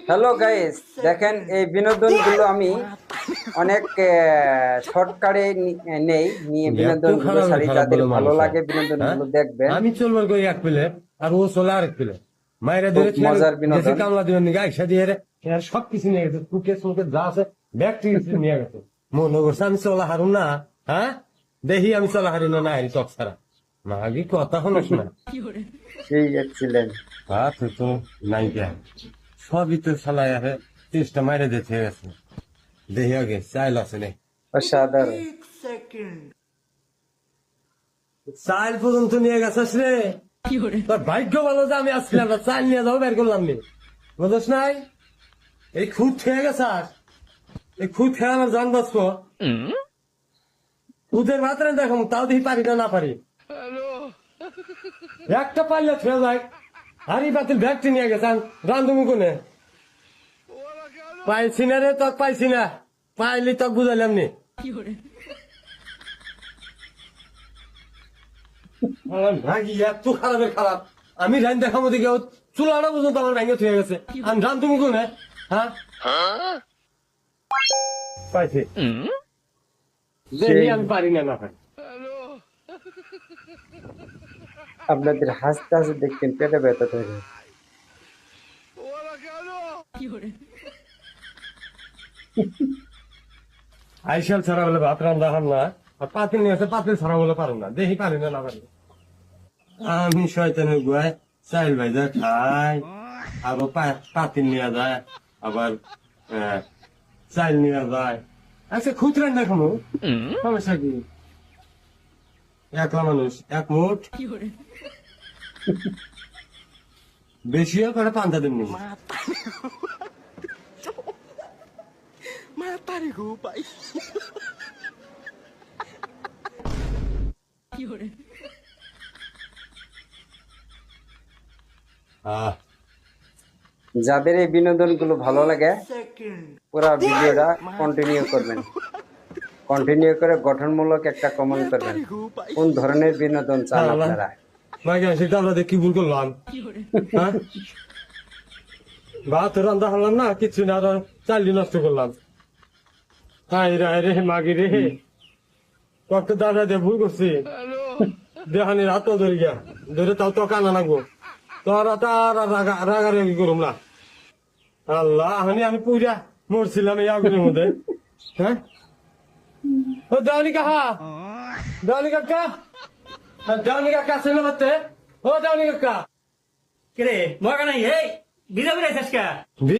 Hello guys, দেখেন এই বিনোদনগুলো আমি অনেক শর্টকাটে নেই নিয়ে এত বিনোদনগুলো খারাপ সারি। খারাপ যাদের বলে ভালো মানুষের, লাগে হ্যাঁ? বিনোদনগুলো দেখবেন। আমি চলবার করি এক প্লেট আর ও চলে আরেক প্লেট। মায়েরা খুব ধরে ছেলে মজার গেছে বিনোদন। কামলা দিবেন নাকি আইসা দিয়ে আর সবকিছু নিয়ে গেছে, টুকে সুকে যা আছে ব্যাগ টিকে নিয়ে গেছে। মনে করছে আমি চলা হারুম না, হ্যাঁ? দেখি আমি চলা হারি না, না হারি চক ছাড়া না, আগে কথা শুনোস না। সেই ছিলেন। তুই তো নাই কে সবই তো সালাই আছে, 30টা মাইরে দিতে গেছে। দেখি আগে চাইল আছে নে, অসাধারণ। চাইল পর্যন্ত নিয়ে গেছিস রে। তোর ভাগ্য ভালো যে আমি আসছিলাম না, চাল নিয়ে যাবো বের করলাম নি, বুঝছ নাই? এই খুদ খেয়ে গেছাস, এই খুদ খেয়ে আমার জান বাঁচব। খুদের মাত্রা দেখো তাও দেখি পারি না, না পারি। একটা পাইলে ছুঁয়ে যায়, হারি বাতিল ব্যাগটি নিয়ে গেছেন রান্ধুমি কোনে পাইছি না রে, তক পাইছি না, পাইলি তক বুঝাইলাম নি। ভাগি এত খারাপের খারাপ, আমি রান দেখাবো দিকে চুলাটা পর্যন্ত আমার ভেঙে থুয়ে গেছে। আমি রান তুমি কোনে, হ্যাঁ? পাইছি দেখি আমি পারি না, না পারি। আপনাদের হাসতে হাসতে দেখতেন পেটে ব্যথা তৈরি। আইসাল ছাড়া বলে ভাত রান্না হার না, আর পাতিল নিয়ে আসে পাতিল ছাড়া বলে পারো না, দেখি পারি না, না পারি। আমি শয়তানের গুয়ায় চাইল ভাইজা খাই, আবার পাতিল নিয়ে যায়, আবার চাইল নিয়ে যায়। আচ্ছা খুচরা দেখানো সমস্যা কি? একলা মানুষ এক মুঠ বেশিও করে পান্তা দিন। Matarí go, pai. যাদের এই বিনোদনগুলো ভালো লাগে পুরো ভিডিওটা কন্টিনিউ করবেন। কন্টিনিউ করে গঠনমূলক একটা কমেন্ট করবেন কোন ধরনের বিনোদন চান আপনারা। সেটা আমরা কি ভুল করলাম, হ্যাঁ? ভাত রান্না হলাম না, কিছু না, চালি নষ্ট করলাম। হাই রে মাগি রে, কত দাদা দিয়ে ভুল করছি। দেহানি রাত ধরে গিয়া ধরে তাও তো কানা লাগবো, তোরা তার রাগারাগি করুম না। আল্লাহ আমি পুরা মরছিলাম এই আগুনের মধ্যে, হ্যাঁ? ও দাওনি কাহা, দাওনি কাকা, দাওনি কাকা ছিল বাতে, ও দাওনি কাকা কিরে মগা নাই এই বিজা বিরাইছিস কা